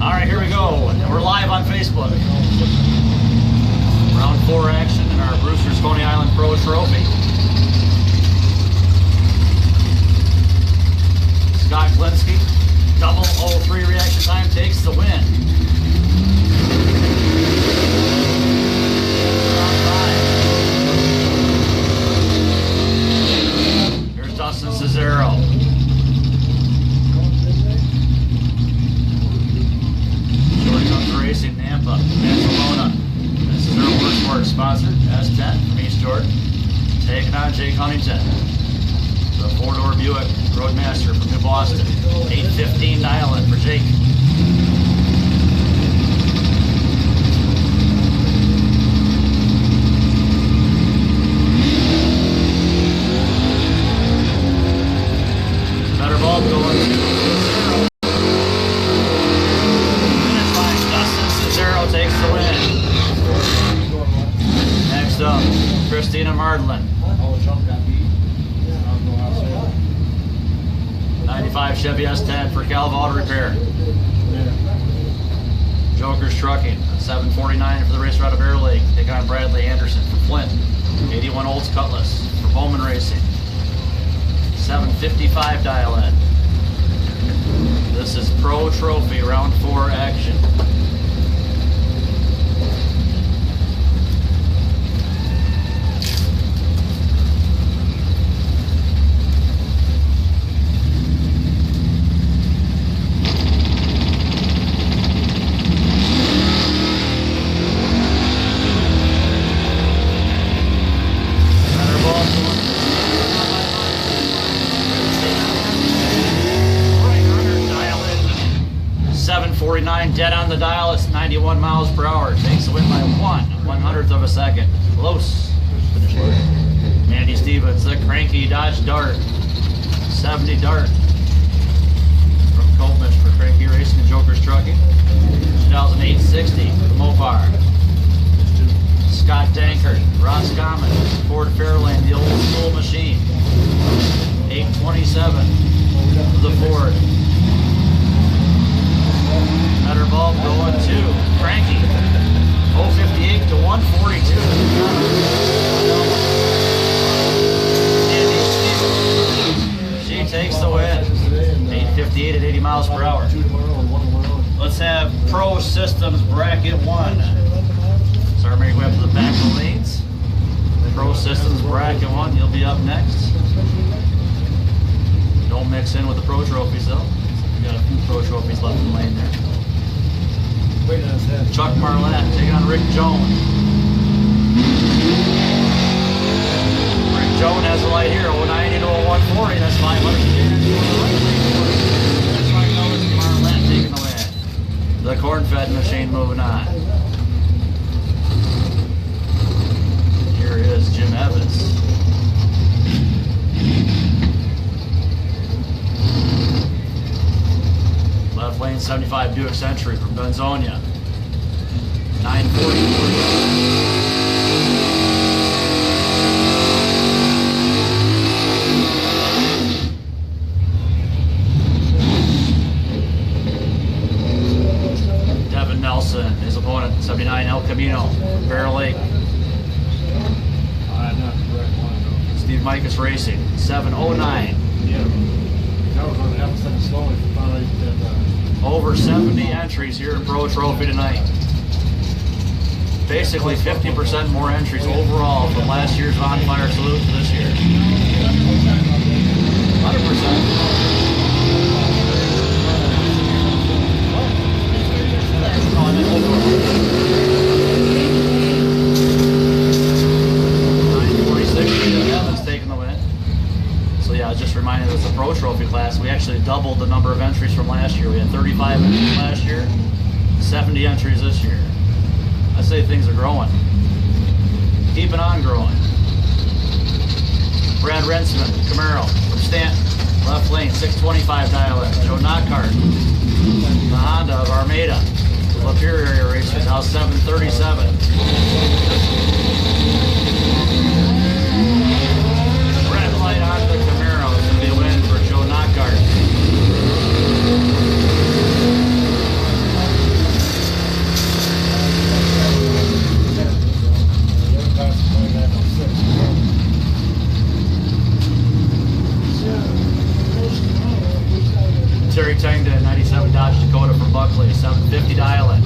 All right, here we go. We're live on Facebook. Round 4 action in our Brewster's Coney Island Pro Trophy. Scott Glinski, double 03 reaction time, takes the win. Here's Dustin Cesaro. Racing Nampa, Barcelona. This is our Works sponsor, S10 from East Jordan. Taking on Jake Huntington. The 4-door Buick Roadmaster from New Boston. 815 dial-in for Jake. Better bulb going. Takes the win. Next up, Christina Mardlin. 95 Chevy S10 for Calv Auto Repair. Joker's Trucking, 749 for the racer out of Bear Lake. Taking on Bradley Anderson for Flint. 81 Olds Cutlass for Bowman Racing. 755 dial-in. This is Pro Trophy Round 4 action. Dead on the dial, it's 91 miles per hour. Takes the win by 1/100th of a second. Close. Finish line. Andy Stevens, the Cranky Dodge Dart. 70 Dart. From Coleman for Cranky Racing and Joker's Trucking. 2008-60 for the Mopar. Scott Dankert, Ross Common, Ford Fairlane, the old school machine. 827 for the Ford. Better bulb going to Cranky. 058 to 142. She takes the win. 858 at 80 miles per hour. Let's have Pro Systems Bracket 1. Start making way up to the back of the lanes. Pro Systems Bracket 1, you'll be up next. Don't mix in with the Pro Trophies though. We got a few Pro Trophies left in the lane there. Chuck Marlette taking on Rick Jones. Rick Jones has the light here, 090 to 140, that's 500. That's right, Notice Marlette taking the win. The corn-fed machine moving on. Here is Jim Evans. Left lane 75 Buick Century from Benzonia. 940. Devin Nelson, his opponent, 79 El Camino, Bear Lake. Steve Micus Racing, 709. Yeah. That was on half a second slow if you found out. Over 70 entries here in Pro Trophy tonight. Basically 50% more entries overall from last year's Bonfire Salute to this year. 100%. Evans taking the win. So yeah, just reminded us the Pro Trophy class, we actually doubled the number of entries from last year. We had 35 entries last year, 70 entries this year. I say things are growing. Keeping on growing. Brad Rensman, Camaro, from Stanton, left lane, 625 dial-in. Joe Knockhart, the Honda of Armada, Lapeer area racers, now 737. Red light on the Camaro, it's going to be a win for Joe Knockhart. 750 dialing.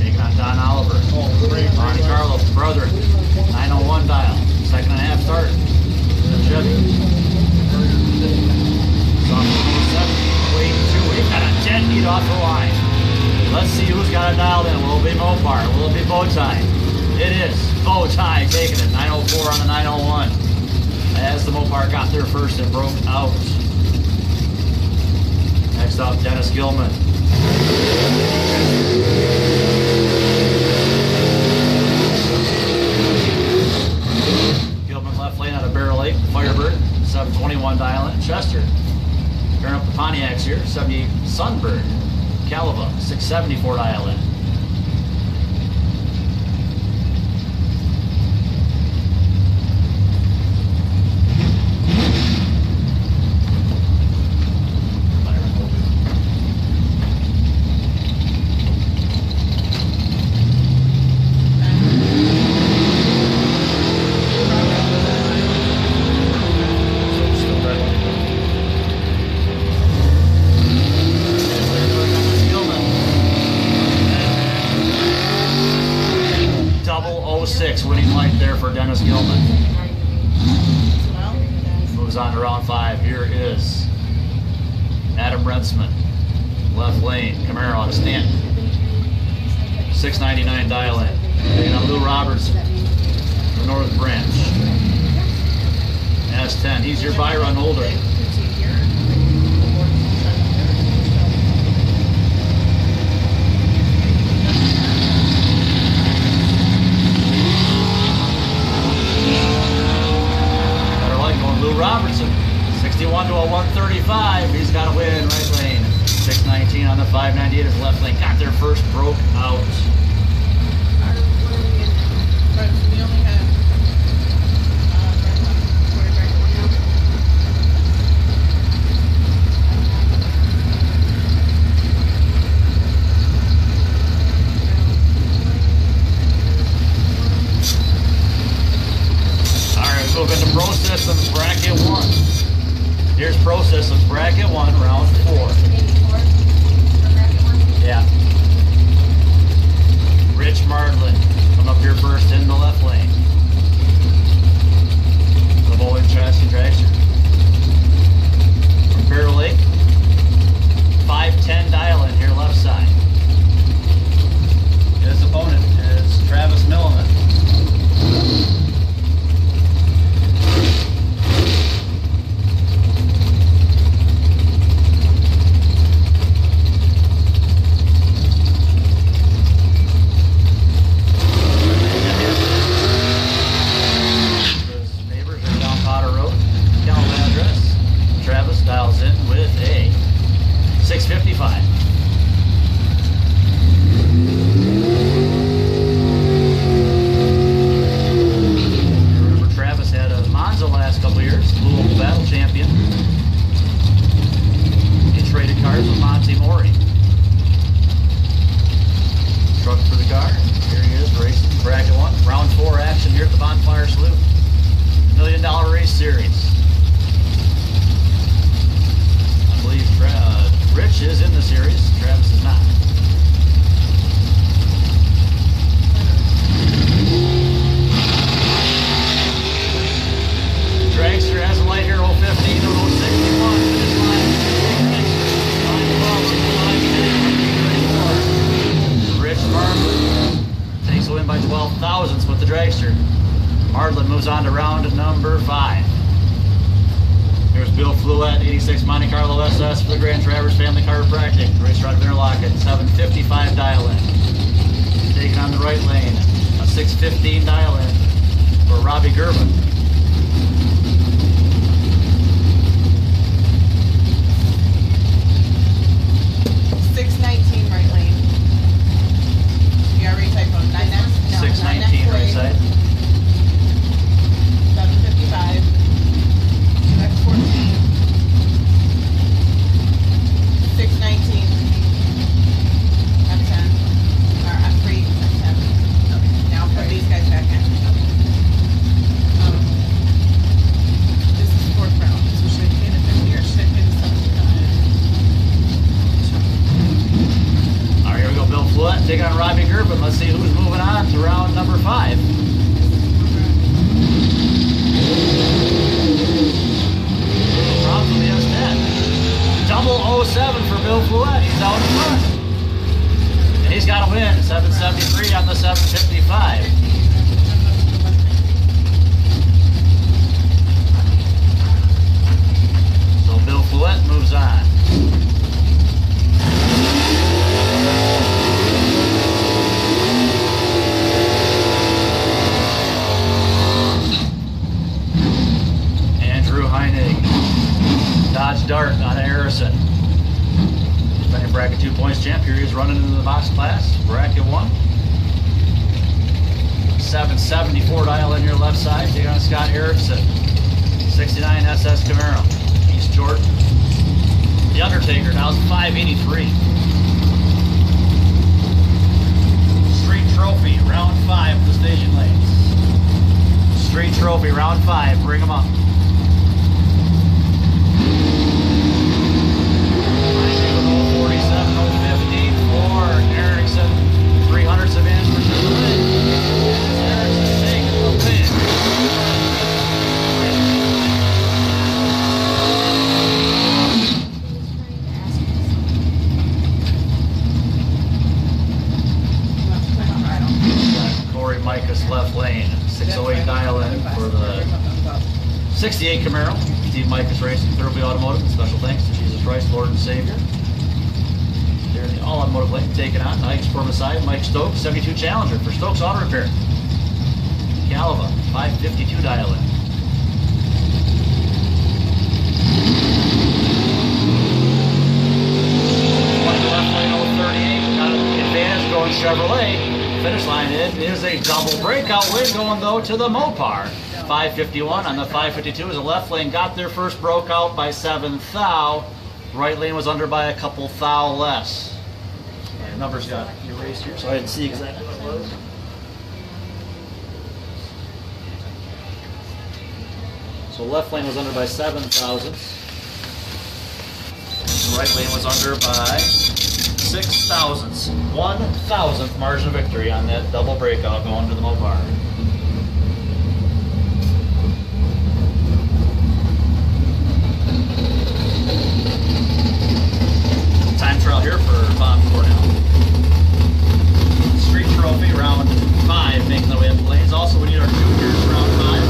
Taking on Don Oliver. Monte Carlo, brother, 901 dial. Second and a half start. Chevy. Wait, 2. He's got a 10 feet off the line. Let's see who's got it dialed in. Will it be Mopar? Will it be Bowtie? It is Bowtie taking it. 904 on the 901. As the Mopar got there first and broke out. Next up, Dennis Gilman. Gilman left lane out of Bear Lake, Firebird, 721 dialing. Chester. Turn up the Pontiacs here, 78 Sunbird. Caliva, 674 dialing. Winning light there for Dennis Gilman. Moves on to round 5. Here is Adam Rentzman. Left lane, Camaro out of Stanton. 699 dial in. Taking on Lou Robertson. The North Branch. S10. He's your Byron holder. Robertson, 61 to a 135. He's got to win right lane. 619 on the 598 is left lane. Got there first, broke out. Move into Pro Systems Bracket 1. Here's Pro Systems Bracket 1, round 4. Yeah. Rich Mardlin come up here first in the left lane. The Bowling Chassis Dragster. From Bear Lake, 510 dial in here left side. His opponent is Travis Milliman. Dials in with a 655. Remember, Travis had a Monza last couple years, Louisville Battle Champion. He traded cars with Monty Mori. Truck for the car. Here he is, racing Bracket 1. Round 4 action here at the Bonfire Salute. $1 Million Race Series. I believe Rich is in the series, Travis is not. Dragster has a light here, 015 to 061. Finish line. Rich Mardlin takes a win by 12 thousandths with the Dragster. Mardlin moves on to round number 5. Here's Bill Fluette, 86 Monte Carlo SS for the Grand Traverse Family Chiropractic. Race right of Interlocket, 755 dial in. Taking on the right lane, a 615 dial in for Robbie Gervin. $619 right lane. You already typed on 619 right side. 755. Next 14. 619. F10. Or F3, F10. Okay. Now put these guys back in. taking on Robbie Gerben. Let's see who's moving on to round number 5. Round from the S10. Double 07 for Bill Fluette. He's out in front. And he's got a win, 773 on the 755. So Bill Fluette moves on. Dodge Dart on Harrison. Defending bracket 2 points champ. Here he is running into the box class. Bracket 1. 774 dial in your left side. Taking on Scott Erickson. 69 SS Camaro. East Jordan. The Undertaker now is 583. Street Trophy, round 5 of the staging lanes. Street Trophy, round 5. Bring them up. 47,050 for Erickson. 300s advance for the win. Erickson taking the win. Corey Micah's left lane. 608 dial in for the 68 Camaro. Steve Micah's Racing, Thoroughly Automotive. And special thanks to Jesus Christ, Lord and Savior. They're in the all automotive lane, taking on Ike's Side, Mike Stokes, 72 Challenger for Stokes Auto Repair. Calva, 552 dial in. Left lane 038, got an advantage going Chevrolet. Finish line is a double breakout win going though to the Mopar. 551 on the 552 as the left lane got there first, broke out by 7 thou. Right lane was under by a couple thou less. My numbers got erased here, so I didn't see exactly what it was. So left lane was under by 7 thousandths. Right lane was under by 6 thousandths. 1 thousandth margin of victory on that double breakout going to the Mopar. Time trial here for Bob Cornell. Street Trophy, round 5, making the way up the lanes. Also, we need our juniors, round 5.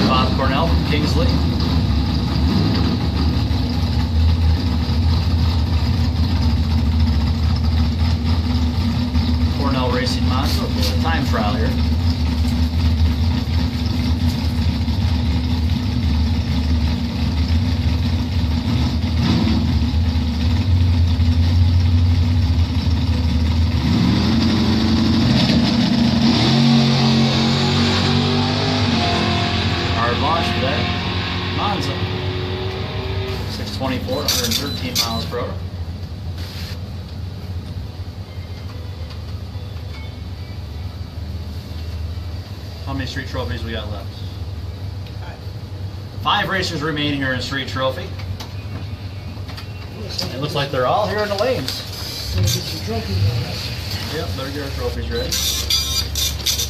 Bob Cornell from Kingsley. Cornell Racing Mazda, time trial here. Launch for that Monza. 624, 113 miles per hour. How many street trophies we got left? 5 racers remain here in Street Trophy. It looks like they're all here in the lanes. Yep, better get our trophies ready.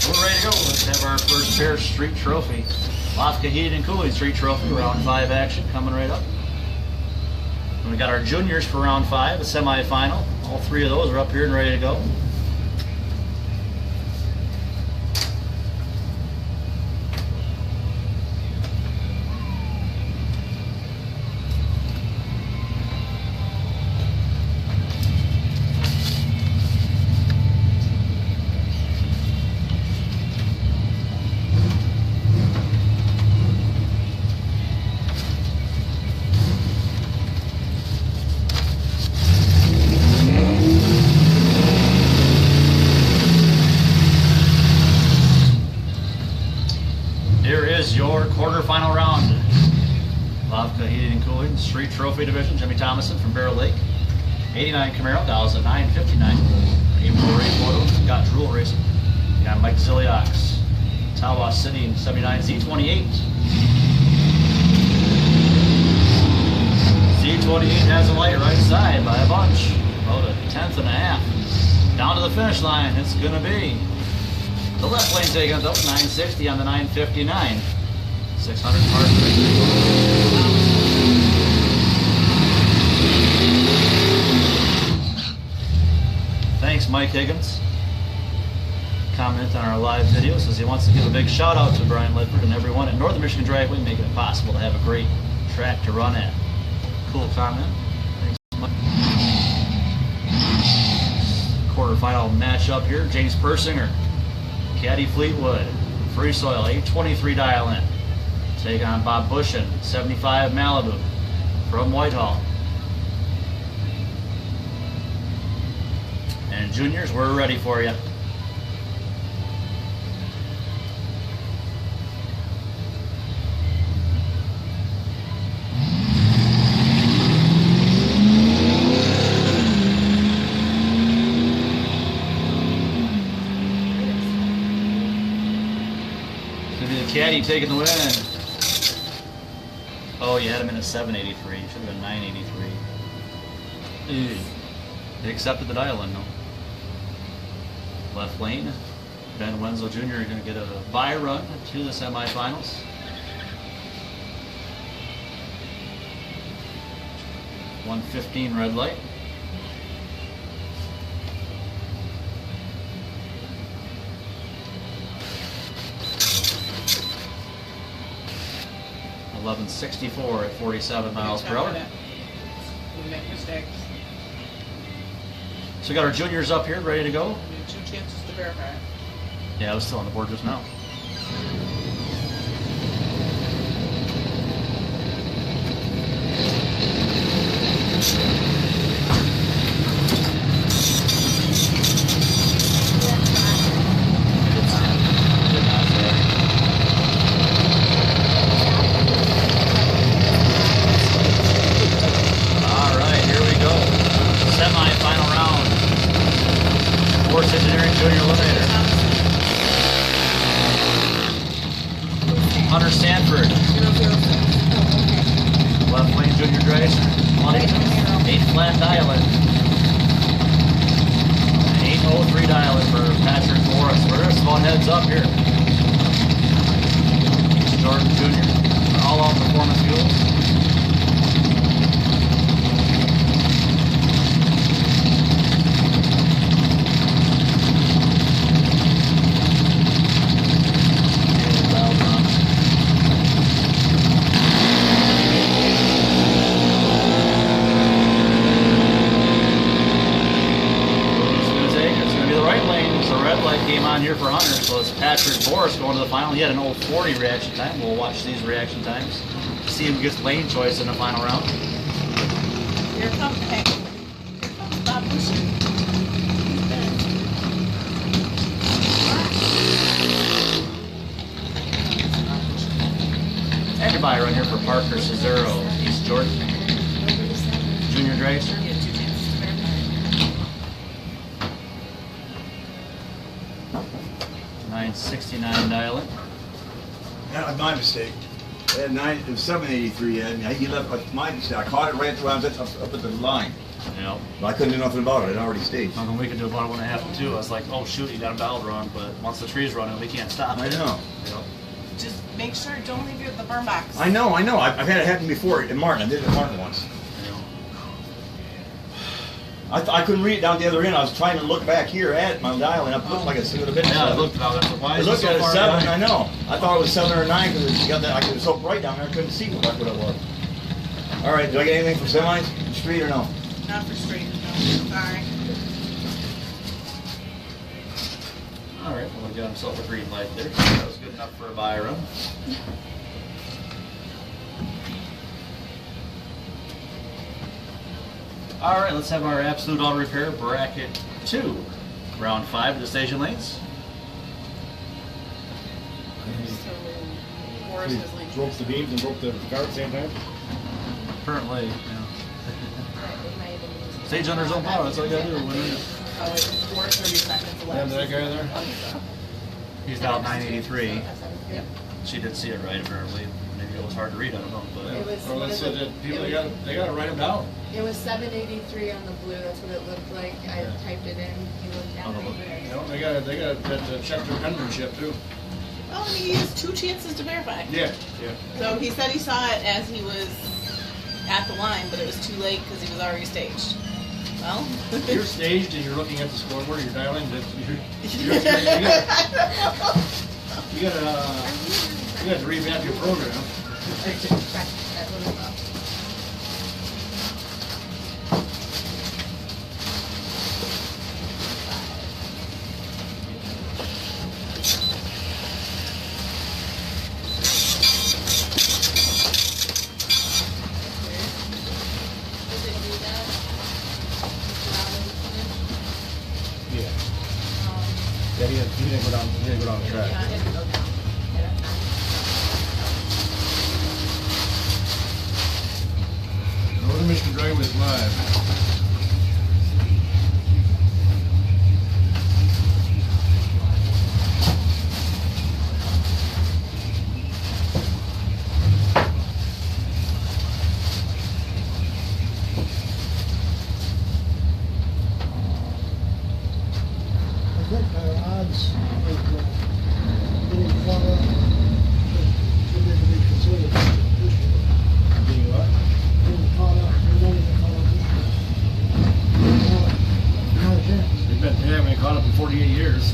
We're ready to go. Let's have our first pair of Street Trophy. Lafka Heated and Cooling Street Trophy, round 5 action coming right up. And we got our juniors for round 5, the semi-final. All 3 of those are up here and ready to go. Your quarterfinal round. Lavka Heating and Cooling, Street Trophy Division, Jimmy Thomason from Barrel Lake. 89 Camaro, dials at 959. April Ray Photo, Scott Drool Racing. You got Mike Ziliox. Tawas City 79 Z28. 928 has a light right side by a bunch. About a tenth and a half. Down to the finish line, it's gonna be the left lane taking it up 960 on the 959. 600 cars. Thanks, Mike Higgins. Comment on our live video, says he wants to give a big shout out to Brian Ledford and everyone at Northern Michigan Dragway, making it possible to have a great track to run at. Cool comment. Thanks, Mike. Quarterfinal matchup here. James Persinger, Caddy Fleetwood, Free Soil, 823 dial in. Take on Bob Bushin, 75 Malibu from Whitehall. And juniors, we're ready for you. Caddy taking the win. Oh, you had him in a 783. Should have been 983. They accepted the dial-in, though. Left lane. Ben Wenzel Jr. is going to get a bye run to the semifinals. .115 red light. .1164 at 47 miles per hour. We make mistakes. So we got our juniors up here, ready to go. We need 2 chances to verify. Yeah, I was still on the board just now. Going to the final. He had an 040 reaction time. We'll watch these reaction times. See who gets lane choice in the final round. Here comes Bob Bushin. And a bye run here for Parker Cesaro, East Jordan. Junior dragster. 969 dial in. That was my mistake. It was 783, and he left my mistake. I caught it right when I was up at the line. Yeah. But I couldn't do nothing about it. It already staged. Nothing we could do about it when it happened too. I was like, oh shoot, you got him dialed wrong. But once the tree's running, we can't stop it. I know. Yep. Just make sure, don't leave it at the burn box. I know. I've had it happen before at Martin. I did it at Martin once. I couldn't read it down the other end. I was trying to look back here at my dial, and it looked like it would have been. Yeah, seven. I looked about it. Why I is looked it at so it far 7. behind? I know. I thought it was 7 or 9 because it got that. It was so bright down there. I couldn't see what it was. All right. Do I get anything for semis, street, or no? Not for straight. No. Sorry. All right. Well, he got himself a green light there. That was good enough for a bye run. All right, let's have our Absolute Auto Repair Bracket 2. Round 5 of the station lanes. So, Morris has leaked. Broke the beams and broke the car at the same time. Apparently, yeah. Stage under his own power, that's all you gotta do. Oh, it's 4:30 seconds left. And that guy there? He's down 983. Yep. She did see it right, apparently. Maybe it was hard to read. I don't know. But It was- Well, that's it. People, they gotta write them down. It was 783 on the blue. That's what it looked like. I Yeah. typed it in. He looked at On the me. book. You know, they gotta check their penmanship too. Well, I mean, he has 2 chances to verify. Yeah. So he said he saw it as he was at the line, but it was too late because he was already staged. Well, If you're staged and you're looking at the scoreboard, you're dialing. You gotta revamp your program. That little box. Does it do that? Yeah. Yeah, he didn't go down. He didn't go down the track. Yeah, it didn't go down. Northern Michigan Driveway is live. I think our odds of getting caught up should need to be considered this year. Being what? Getting caught up, we don't get caught up this year. Not a chance. They haven't been caught up in 48 years.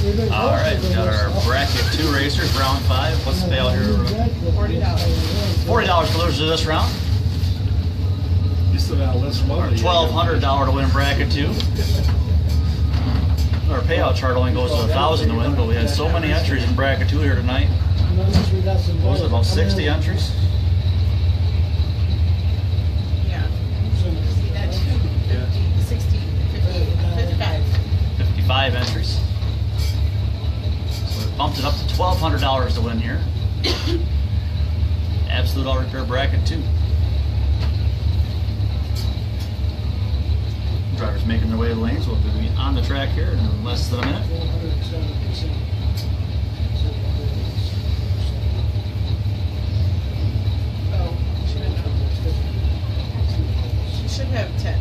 We've been all right, we got our bracket 2 racers, round 5. What's the payout here? $40. $40 for losers this round. You still got a list from other. $1,200 to win bracket 2. Our payout chart only goes to 1,000 to win, but we had so many entries in bracket 2 here tonight. What was it, about 60 entries? Yeah. See that too? 60, 50, 55. 55 entries. So we bumped it up to $1,200 to win here. Absolute Auto Repair bracket 2. Drivers making their way to the lanes. We'll be on the track here in less than a minute. 470%. Oh, you should have 10.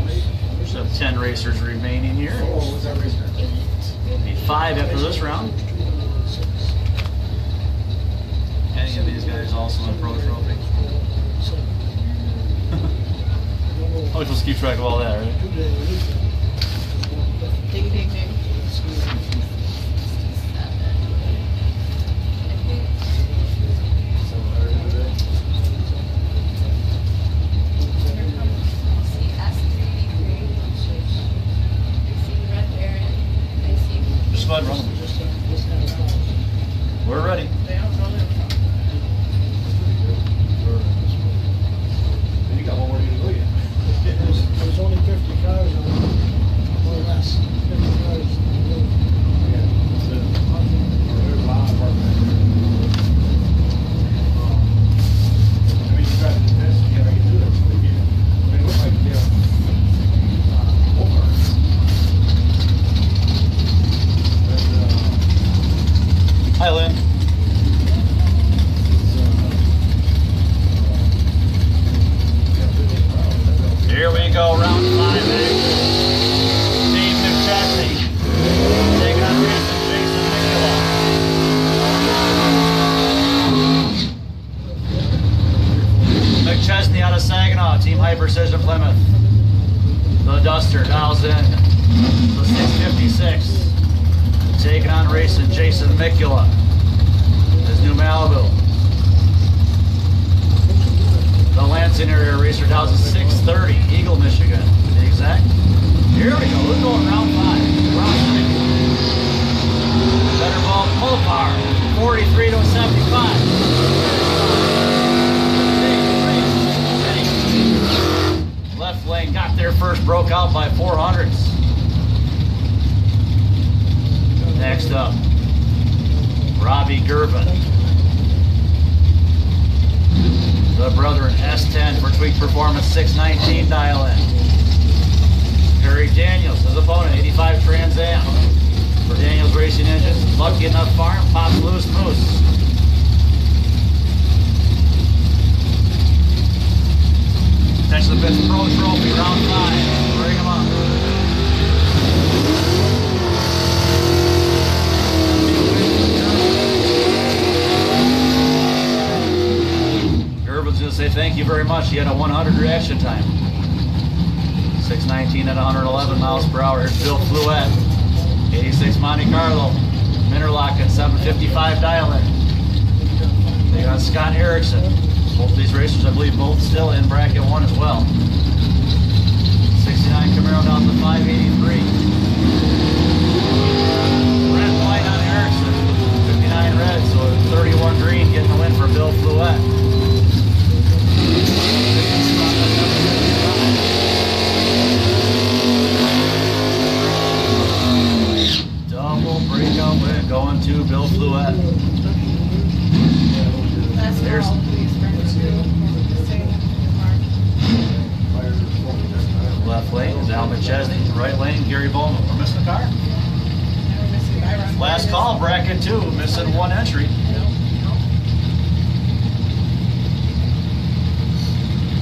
We should have 10 racers remaining here. Oh, what's that race? Be 5 after this round. Any of these guys also in Pro Trophy. Oh, we're supposed to keep track of all that, right? Ding, ding, ding. Just go ahead and run them. We're ready. They don't throw them. You got one more to go yet. There's only 50 cars on it, or less, 50 cars. There's a lot of apartments. I mean, you got this, you gotta do this. I mean, it looks like, yeah. Hi, Lynn. Here we go, round 5 action. Dave McChesney taking on Jason Nicola. McChesney out of Saginaw, Team High Precision Plymouth. The Duster dials in the 656. Taking on racing Jason Mikula. His new Malibu. The Lansing area racer dials at 630, Eagle, Michigan, to be exact. Here we go, we're going round 5. Round 6. Better ball, Mopar, 43 to 75. Left lane got there first, broke out by 400s. Next up, Robbie Gervin. The Brethren S10 for Tweak Performance 619 dial in. Perry Daniels, his opponent, 85 Trans Am. For Daniels Racing Engines, Lucky Enough Farm, Pops Loose Moose. say thank you very much. He had a 100 reaction time. 619 at 111 miles per hour. Here's Bill Fluette. 86 Monte Carlo. Minterlock at 755 dial-in. They got Scott Erickson. Both these racers, I believe, both still in bracket 1 as well. 69 Camaro down to 583. Red light on Erickson. 59 red, so 31 green getting the win for Bill Fluette. Double breakout win going to Bill Fluette. That's There's- all, please, for him to say mark. Left lane is Al McChesney. Right lane, Gary Bowman. We're missing a car. Now we're missing Byron. Last call, bracket 2, missing 1 entry.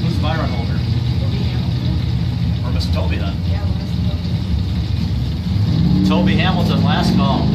Who's the Byron holder? We're missing Toby then. Yeah, we're missing Toby Hamilton, last call.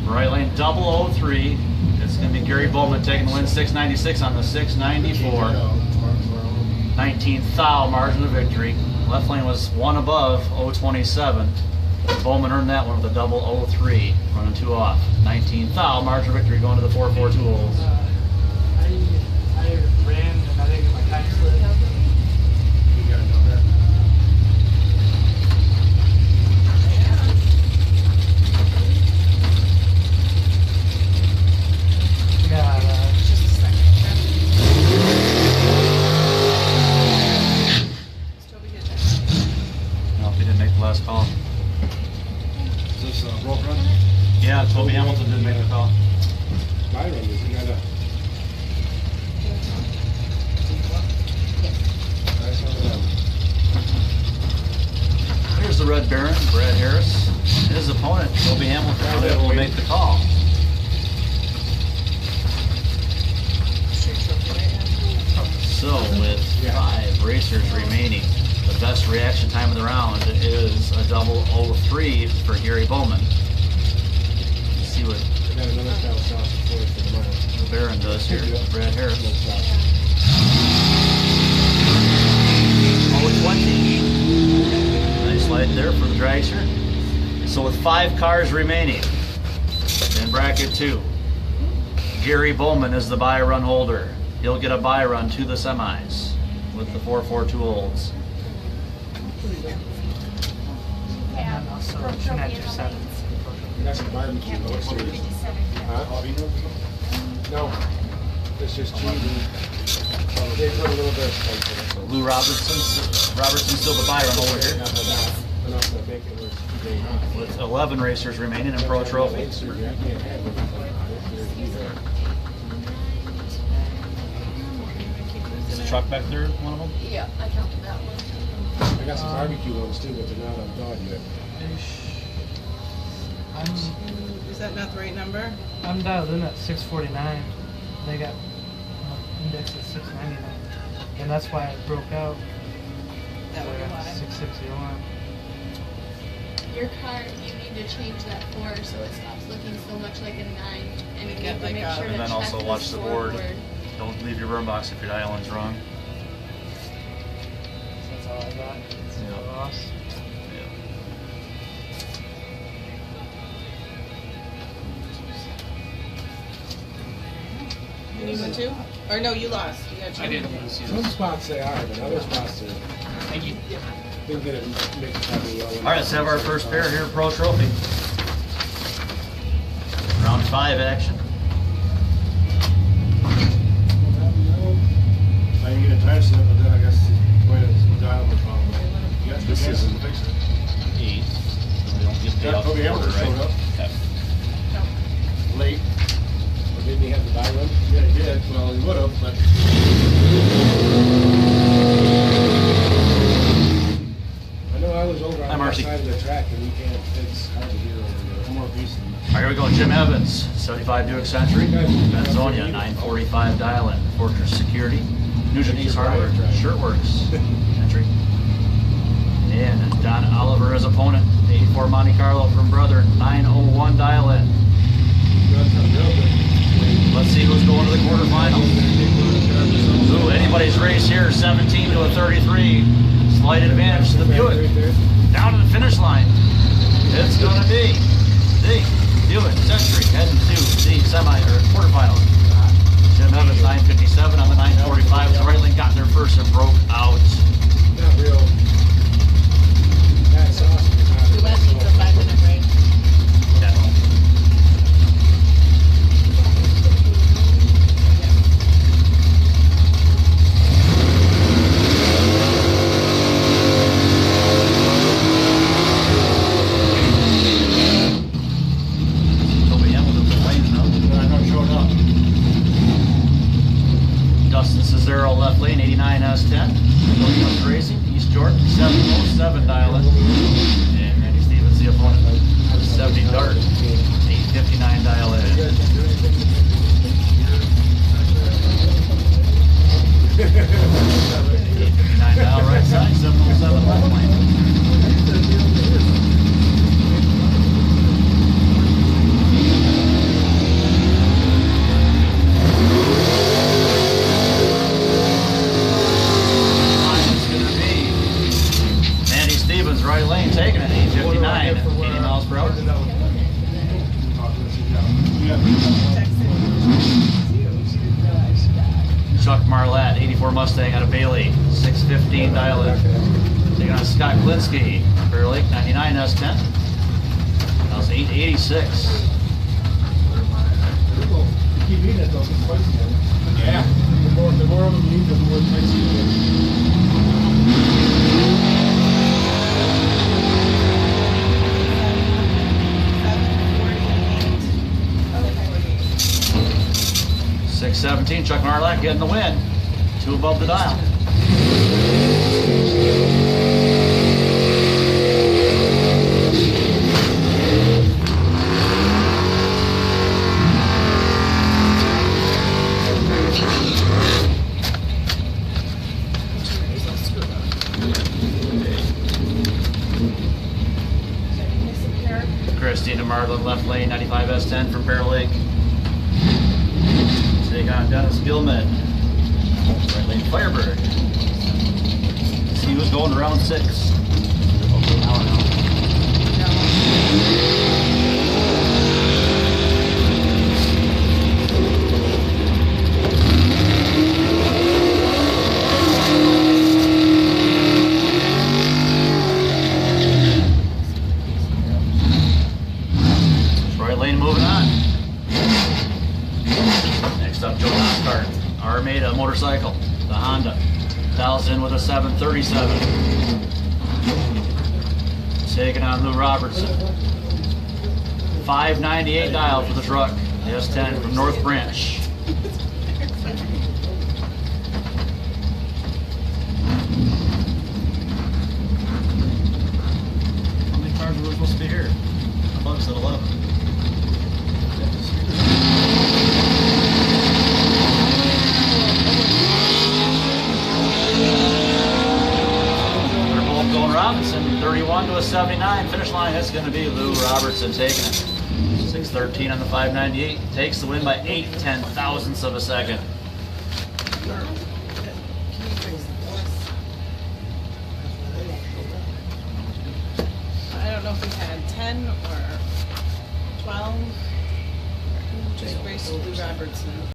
Right lane, 003. It's going to be Gary Bowman taking the win, 696 on the 694. 19th thou margin of victory. Left lane was 1 above, 027. Bowman earned that one with a 003, running 2 off. 19th thou margin of victory going to the 442 holes. I ran and I didn't get my time slip. You gotta know that. Yeah, Just a second. Is Toby good there? No, he didn't make the last call. Is this rope run? Yeah, Toby Hamilton didn't make the call. Byron, is he got a... Nice one of them. Here's the Red Baron, Brad Harris. His opponent, Toby Hamilton, able to make the call. Street trophy, right? So with 5 racers remaining, the best reaction time of the round is a 003 for Gary Bowman. Let's see what I got another cow sauce for the mile. the Baron does here. Brad Harris. 020. Nice light there for the dragster. So with 5 cars remaining in bracket 2, Gary Bowman is the buy run holder. He'll get a buy run to the semis with the 442 olds. Yeah, and also Jeanette just said. That's a barbecue. What series? Huh? No. It's just cheese and... They put a little bit of spice in it. So Lou Robertson's still the buy run holder here Enough to make it work. They hot. with 11 racers remaining in Pro Trophy. I can't have it either. Is the truck back there one of them? Yeah, I counted that one. I got some barbecue ones too, but they're not on dog yet. Is that not the right number? I'm dialed in at 649. They got indexed at 699. And that's why it broke out. That would be why. 661. Your car, you need to change that 4 so it stops looking so much like a 9. And you Get need to like make a- sure And to then check also watch the board. scoreboard. Don't leave your burn box if your dialing's wrong. That's all I got. That's all I lost. You need one too? Or no, you lost. You got two. I didn't lose you. Some spots they are, but other spots they're... Thank you. Didn't get it mixed probably well. All right, let's have our first pair here, Pro Trophy. Round 5 action. Now you get a time slip, but then I guess wait, it's dial the problem. You got This this is- is fix it. 8. So we don't get paid Yeah, out the Toby quarter, Hamilton right? showed up. Okay. Late. Or didn't he have the buy run? Yeah, he did. Well, he would have, but... I know I was over on Hi, the Marcy. side of the track and you can't, it's hard to hear over there. All right, here we go. Jim Evans, 75 Buick Century. Benzonia, 945 dial-in. Fortress Security. Nugent East Hardware. Shirtworks. Century. And Don Oliver as opponent. 84 Monte Carlo from Brother. 901 dial-in. Let's see who's going to the quarterfinals. Ooh, anybody's race here. 17 to a 33. Slight advantage to the Buick. Down to the finish line. It's going to be the Buick Century heading to the semi or quarterfinals. Jim Evans 957 on the 945. The right lane got there first and broke out. Not real. That's awesome. The West needs a 5-minute break. Yeah. 89 S10. Williams Racing, East Jordan, 707 dial-in. And Randy Stevens, the opponent, 70 Dart, 859 dial-in. 859 dial right side, 707 left lane. Right lane taking it, 859, 80 miles per hour. Chuck Marlatt, 84 Mustang out of Bailey, 615 dial-in. Taking on Scott Klinsky, Bear Lake, 99 S10. That was 886. Yeah. The more of them you need, the more expensive it is. 617, Chuck Marlatt getting the win. 2 above the dial. Christina Marlin, left lane, 95 S10 from Bear Lake. Take on Dennis Gilman, right lane Firebird. See who's going to round 6. Right lane moving on. Next up, Joe Lockhart, Armada motorcycle, the Honda. Dials in with a 737. Taking on Lou Robertson. 598 dial for the truck. The S10 from North Branch. How many cars were supposed to be here? I thought it said 11. Robinson, 31 to a 79. Finish line, it's going to be Lou Robertson taking it. 613 on the 598. Takes the win by 8/10,000ths of a second. I don't know if we had 10 or 12. Just raced Lou Robertson.